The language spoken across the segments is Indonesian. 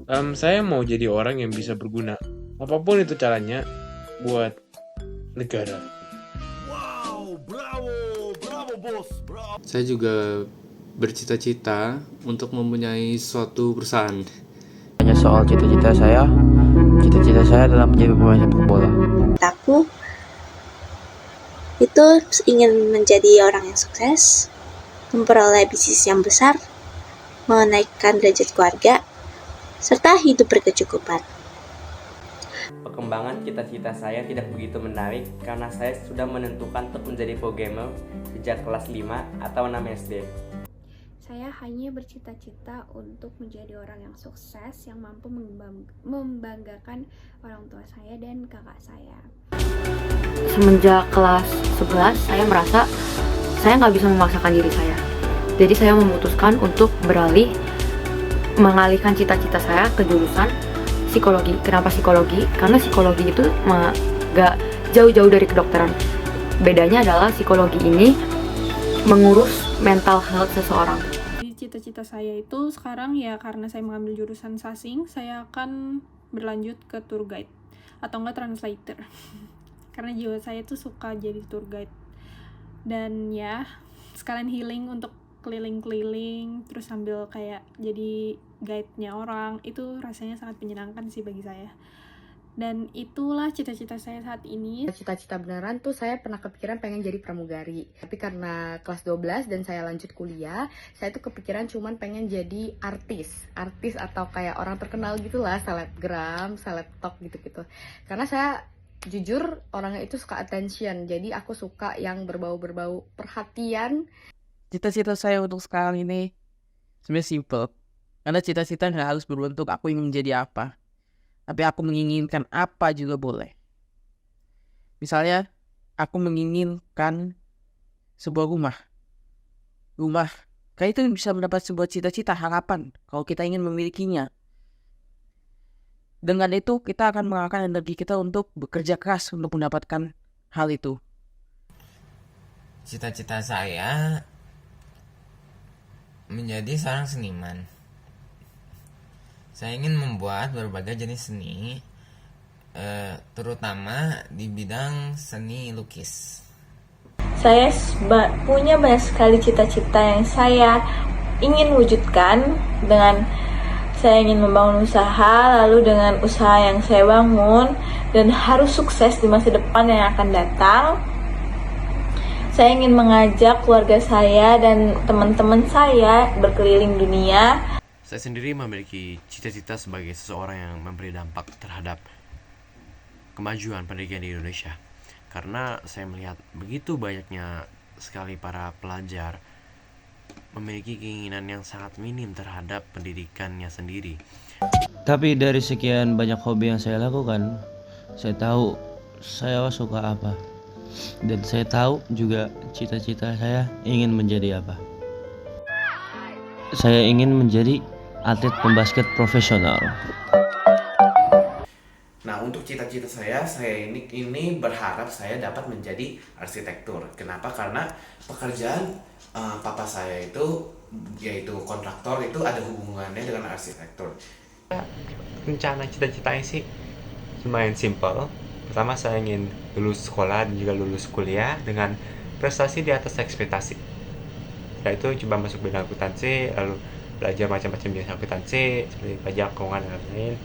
Saya mau jadi orang yang bisa berguna, apapun itu caranya, buat negara. Wow, bravo, bravo bos, bravo. Saya juga bercita-cita untuk mempunyai suatu perusahaan. Hanya soal cita-cita saya adalah menjadi pemain sepak bola. Aku itu ingin menjadi orang yang sukses, memperoleh bisnis yang besar, menaikkan derajat keluarga, serta hidup berkecukupan. Perkembangan cita-cita saya tidak begitu menarik karena saya sudah menentukan untuk menjadi pro gamer sejak kelas 5 atau 6 SD. Saya hanya bercita-cita untuk menjadi orang yang sukses yang mampu membanggakan orang tua saya dan kakak saya. Semenjak kelas 11, saya merasa saya nggak bisa memaksakan diri saya. Jadi saya memutuskan untuk mengalihkan cita-cita saya ke jurusan psikologi. Kenapa psikologi? Karena psikologi itu nggak jauh-jauh dari kedokteran. Bedanya adalah psikologi ini mengurus mental health seseorang. Cita-cita saya itu sekarang ya karena saya mengambil jurusan sasing, saya akan berlanjut ke tour guide atau enggak translator. Karena jiwa saya tuh suka jadi tour guide. Dan ya, sekalian healing untuk keliling-keliling terus sambil kayak jadi guide-nya orang, itu rasanya sangat menyenangkan sih bagi saya. Dan itulah cita-cita saya saat ini. Cita-cita beneran tuh saya pernah kepikiran pengen jadi pramugari. Tapi karena kelas 12 dan saya lanjut kuliah, saya tuh kepikiran cuman pengen jadi artis atau kayak orang terkenal gitulah, selebgram, selebtok gitu-gitu. Karena saya jujur orangnya itu suka attention, jadi aku suka yang berbau-berbau perhatian. Cita-cita saya untuk sekarang ini sebenarnya simple. Karena cita-cita nggak harus berbentuk aku ingin menjadi apa. Tapi aku menginginkan apa juga boleh. Misalnya, aku menginginkan sebuah rumah. Rumah, kayak itu bisa mendapat sebuah cita-cita, harapan, kalau kita ingin memilikinya. Dengan itu, kita akan mengarahkan energi kita untuk bekerja keras untuk mendapatkan hal itu. Cita-cita saya menjadi seorang seniman. Saya ingin membuat berbagai jenis seni, terutama di bidang seni lukis. Saya punya banyak sekali cita-cita yang saya ingin wujudkan. Dengan saya ingin membangun usaha, lalu dengan usaha yang saya bangun dan harus sukses di masa depan yang akan datang, saya ingin mengajak keluarga saya dan teman-teman saya berkeliling dunia. Saya sendiri memiliki cita-cita sebagai seseorang yang memberi dampak terhadap kemajuan pendidikan di Indonesia. Karena saya melihat begitu banyaknya sekali para pelajar memiliki keinginan yang sangat minim terhadap pendidikannya sendiri. Tapi dari sekian banyak hobi yang saya lakukan, saya tahu saya suka apa. Dan saya tahu juga cita-cita saya ingin menjadi apa. Saya ingin menjadi atlet pembasket profesional. Nah, untuk cita-cita saya ini berharap saya dapat menjadi arsitektur. Kenapa? Karena pekerjaan papa saya itu yaitu kontraktor, itu ada hubungannya dengan arsitektur. Rencana cita-citanya sih lumayan simple. Pertama, saya ingin lulus sekolah dan juga lulus kuliah dengan prestasi di atas ekspektasi. Yaitu coba masuk bidang akuntansi, lalu belajar macam-macam jenis akuntansi seperti pajak, keuangan, dan lain-lain.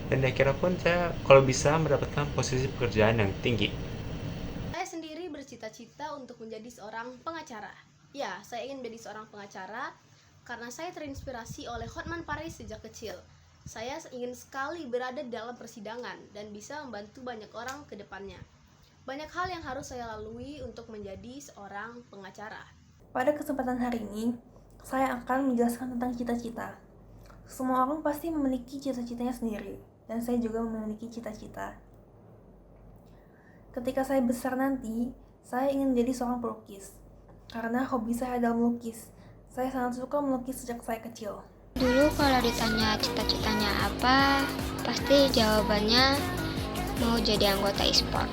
Dan akhirnya pun saya kalau bisa mendapatkan posisi pekerjaan yang tinggi. Saya sendiri bercita-cita untuk menjadi seorang pengacara. Ya, saya ingin menjadi seorang pengacara karena saya terinspirasi oleh Hotman Paris sejak kecil. Saya ingin sekali berada dalam persidangan dan bisa membantu banyak orang ke depannya. Banyak hal yang harus saya lalui untuk menjadi seorang pengacara. Pada kesempatan hari ini, saya akan menjelaskan tentang cita-cita. Semua orang pasti memiliki cita-citanya sendiri, dan saya juga memiliki cita-cita. Ketika saya besar nanti, saya ingin menjadi seorang pelukis. Karena hobi saya adalah melukis. Saya sangat suka melukis sejak saya kecil. Dulu kalau ditanya cita-citanya apa, pasti jawabannya mau jadi anggota e-sport.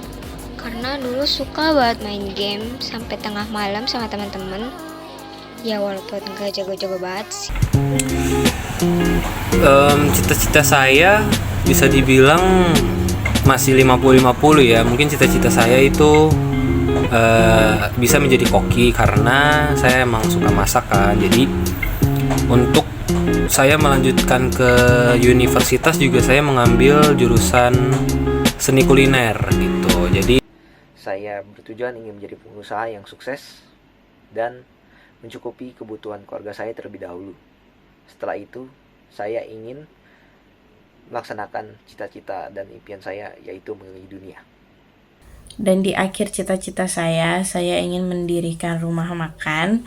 Karena dulu suka banget main game sampai tengah malam sama teman-teman. Ya walaupun gak jago-jago banget sih. Cita-cita saya bisa dibilang masih 50-50 ya. Mungkin cita-cita saya itu bisa menjadi koki karena saya emang suka masak kan. Jadi untuk saya melanjutkan ke universitas juga saya mengambil jurusan seni kuliner gitu. Jadi saya bertujuan ingin menjadi pengusaha yang sukses dan mencukupi kebutuhan keluarga saya terlebih dahulu. Setelah itu, saya ingin melaksanakan cita-cita dan impian saya, yaitu mengelilingi dunia. Dan di akhir cita-cita saya ingin mendirikan rumah makan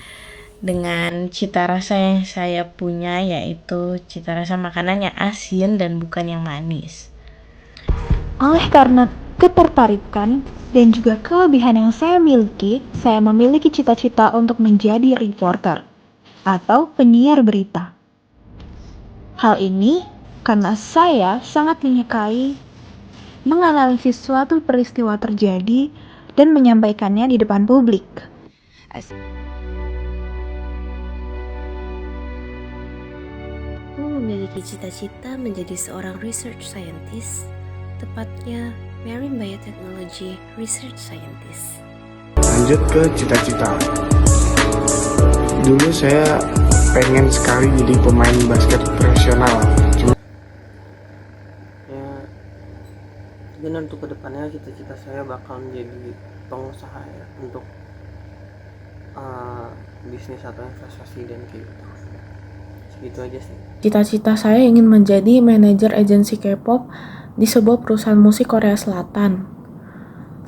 dengan cita rasa yang saya punya, yaitu cita rasa makanan yang asin dan bukan yang manis. Oleh karena ketertarikan dan juga kelebihan yang saya memiliki cita-cita untuk menjadi reporter atau penyiar berita. Hal ini karena saya sangat menyukai menganalisis suatu peristiwa terjadi dan menyampaikannya di depan publik. Aku memiliki cita-cita menjadi seorang research scientist, tepatnya Marine Biotechnology Research Scientist. Lanjut ke cita-cita. Dulu saya pengen sekali jadi pemain basket profesional. Dan untuk kedepannya cita-cita saya bakal menjadi pengusaha ya, untuk bisnis atau investasi dan kayak gitu. Segitu aja sih. Cita-cita saya ingin menjadi manajer agensi K-pop di sebuah perusahaan musik Korea Selatan.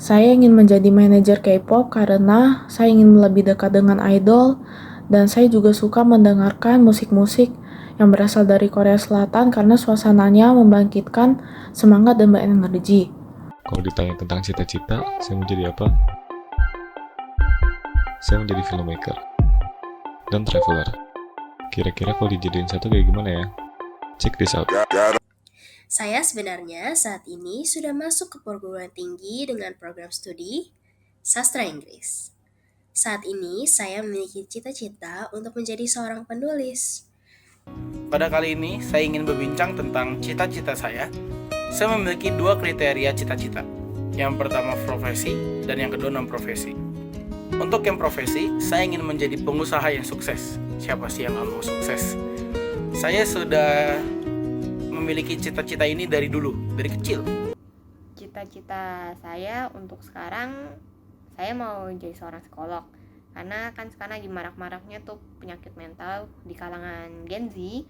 Saya ingin menjadi manajer K-pop karena saya ingin lebih dekat dengan idol, dan saya juga suka mendengarkan musik-musik yang berasal dari Korea Selatan karena suasananya membangkitkan semangat dan berenergi. Kalau ditanya tentang cita-cita, saya mau jadi apa? Saya mau jadi filmmaker dan traveler. Kira-kira kalau dijadiin satu kayak gimana ya? Check this out. Saya sebenarnya saat ini sudah masuk ke perguruan tinggi dengan program studi sastra Inggris. Saat ini saya memiliki cita-cita untuk menjadi seorang penulis. Pada kali ini saya ingin berbincang tentang cita-cita saya. Saya memiliki dua kriteria cita-cita. Yang pertama profesi dan yang kedua non-profesi. Untuk yang profesi, saya ingin menjadi pengusaha yang sukses. Siapa sih yang gak mau sukses? Saya sudah memiliki cita-cita ini dari dulu, dari kecil. Cita-cita saya untuk sekarang, saya mau jadi seorang psikolog. Karena kan sekarang lagi marak-maraknya tuh penyakit mental di kalangan Gen Z,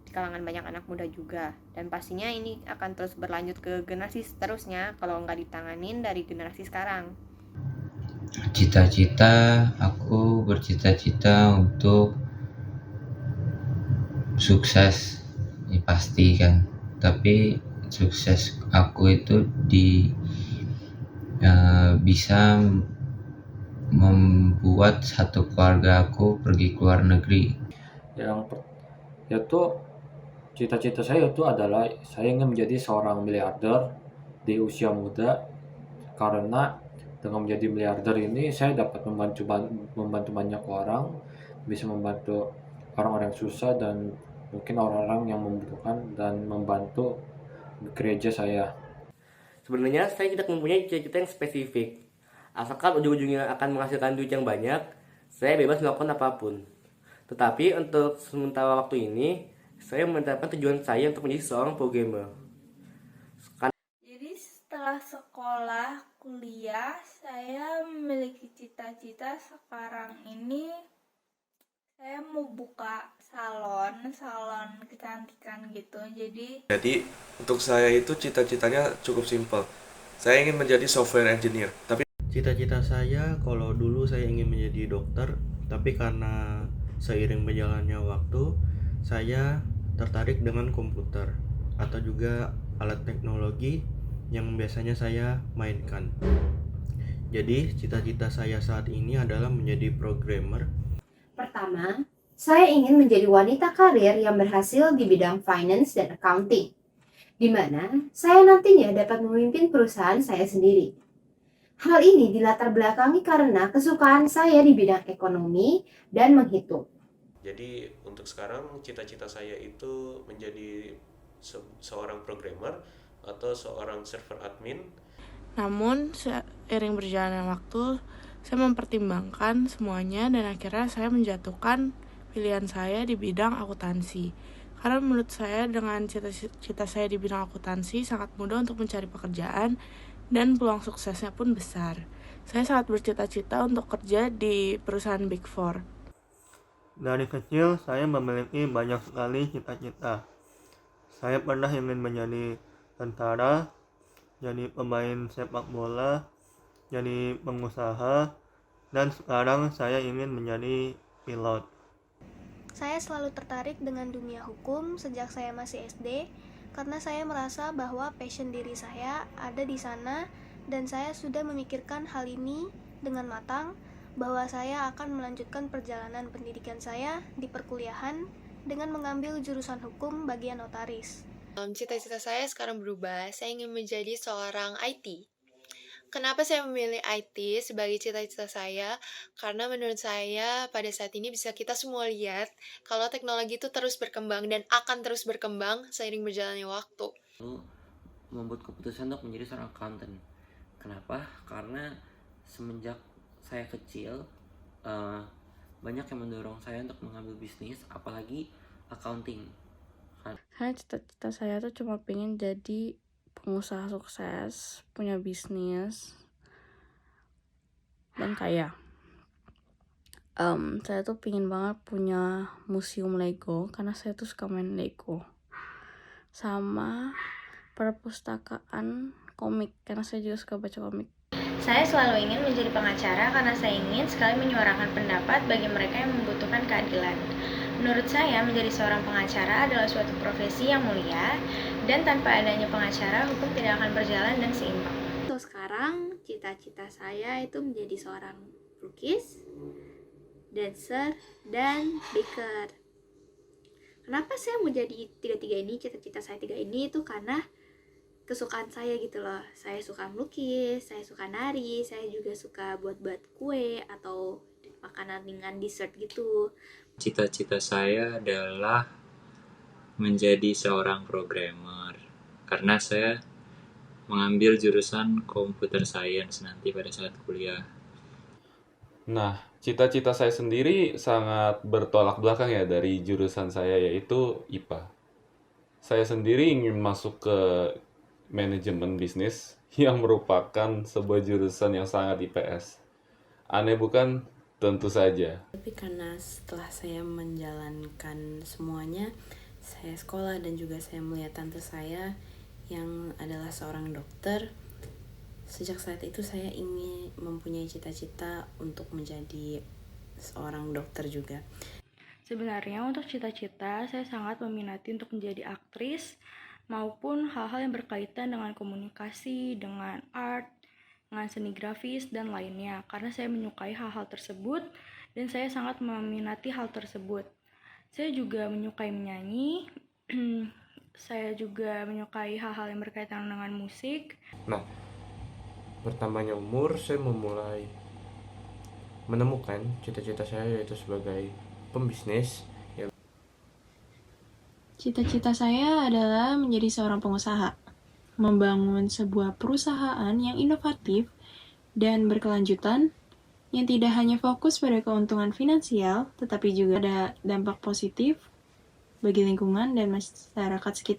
di kalangan banyak anak muda juga. Dan pastinya ini akan terus berlanjut ke generasi seterusnya kalau nggak ditanganin dari generasi sekarang. Cita-cita, aku bercita-cita untuk sukses, ya pasti kan. Tapi sukses aku itu bisa membuat satu keluarga aku pergi ke luar negeri. Yaitu cita-cita saya itu adalah saya ingin menjadi seorang miliarder di usia muda, karena dengan menjadi miliarder ini saya dapat membantu banyak orang, bisa membantu orang-orang yang susah dan mungkin orang-orang yang membutuhkan, dan membantu gereja saya. Sebenarnya saya tidak mempunyai cita-cita yang spesifik. Asalkan ujung-ujungnya akan menghasilkan duit yang banyak, saya bebas melakukan apapun. Tetapi untuk sementara waktu ini, saya menetapkan tujuan saya untuk menjadi seorang programmer. Jadi setelah sekolah, kuliah, saya memiliki cita-cita sekarang ini saya mau buka salon kecantikan gitu. Jadi untuk saya itu cita-citanya cukup simpel. Saya ingin menjadi software engineer. Tapi Cita-cita saya kalau dulu saya ingin menjadi dokter, tapi karena seiring berjalannya waktu, saya tertarik dengan komputer atau juga alat teknologi yang biasanya saya mainkan. Jadi, cita-cita saya saat ini adalah menjadi programmer. Pertama, saya ingin menjadi wanita karir yang berhasil di bidang finance dan accounting, di mana saya nantinya dapat memimpin perusahaan saya sendiri. Hal ini dilatar belakangi karena kesukaan saya di bidang ekonomi dan menghitung. Jadi untuk sekarang cita-cita saya itu menjadi seorang programmer atau seorang server admin. Namun seiring berjalannya waktu, saya mempertimbangkan semuanya dan akhirnya saya menjatuhkan pilihan saya di bidang akuntansi. Karena menurut saya dengan cita-cita saya di bidang akuntansi sangat mudah untuk mencari pekerjaan dan peluang suksesnya pun besar. Saya sangat bercita-cita untuk kerja di perusahaan Big Four. Dari kecil saya memiliki banyak sekali cita-cita. Saya pernah ingin menjadi tentara, jadi pemain sepak bola, jadi pengusaha, dan sekarang saya ingin menjadi pilot. Saya selalu tertarik dengan dunia hukum sejak saya masih SD, karena saya merasa bahwa passion diri saya ada di sana, dan saya sudah memikirkan hal ini dengan matang, bahwa saya akan melanjutkan perjalanan pendidikan saya di perkuliahan dengan mengambil jurusan hukum bagian notaris. Cita-cita saya sekarang berubah, saya ingin menjadi seorang IT. Kenapa saya memilih IT sebagai cita-cita saya? Karena menurut saya pada saat ini bisa kita semua lihat kalau teknologi itu terus berkembang dan akan terus berkembang seiring berjalannya waktu. Membuat keputusan untuk menjadi seorang accountant. Kenapa? Karena semenjak saya kecil, banyak yang mendorong saya untuk mengambil bisnis, apalagi accounting. Karena cita-cita saya tuh cuma pengen jadi pengusaha sukses, punya bisnis, dan kaya. Saya tuh pengen banget punya museum Lego, karena saya tuh suka main Lego. Sama perpustakaan komik, karena saya juga suka baca komik. Saya selalu ingin menjadi pengacara karena saya ingin sekali menyuarakan pendapat bagi mereka yang membutuhkan keadilan. Menurut saya, menjadi seorang pengacara adalah suatu profesi yang mulia, dan tanpa adanya pengacara, hukum tidak akan berjalan dan seimbang. Untuk sekarang, cita-cita saya itu menjadi seorang pelukis, dancer, dan baker. Kenapa saya mau jadi tiga-tiga ini, cita-cita saya tiga ini itu karena kesukaan saya gitu loh. Saya suka melukis, saya suka nari, saya juga suka buat-buat kue atau makanan ringan dessert gitu. Cita-cita saya adalah menjadi seorang programmer karena saya mengambil jurusan computer science nanti pada saat kuliah. Nah, cita-cita saya sendiri sangat bertolak belakang ya dari jurusan saya, yaitu IPA. Saya sendiri ingin masuk ke manajemen bisnis yang merupakan sebuah jurusan yang sangat IPS. Aneh bukan? Tentu saja. Tapi karena setelah saya menjalankan semuanya, saya sekolah dan juga saya melihat tante saya yang adalah seorang dokter. Sejak saat itu saya ingin mempunyai cita-cita untuk menjadi seorang dokter juga. Sebenarnya untuk cita-cita saya sangat meminati untuk menjadi aktris maupun hal-hal yang berkaitan dengan komunikasi, dengan art, dengan seni grafis, dan lainnya. Karena saya menyukai hal-hal tersebut dan saya sangat meminati hal tersebut. Saya juga menyukai menyanyi, saya juga menyukai hal-hal yang berkaitan dengan musik. Nah, bertambahnya umur, saya memulai menemukan cita-cita saya yaitu sebagai pembisnis. Cita-cita saya adalah menjadi seorang pengusaha, membangun sebuah perusahaan yang inovatif dan berkelanjutan, yang tidak hanya fokus pada keuntungan finansial, tetapi juga ada dampak positif bagi lingkungan dan masyarakat sekitar.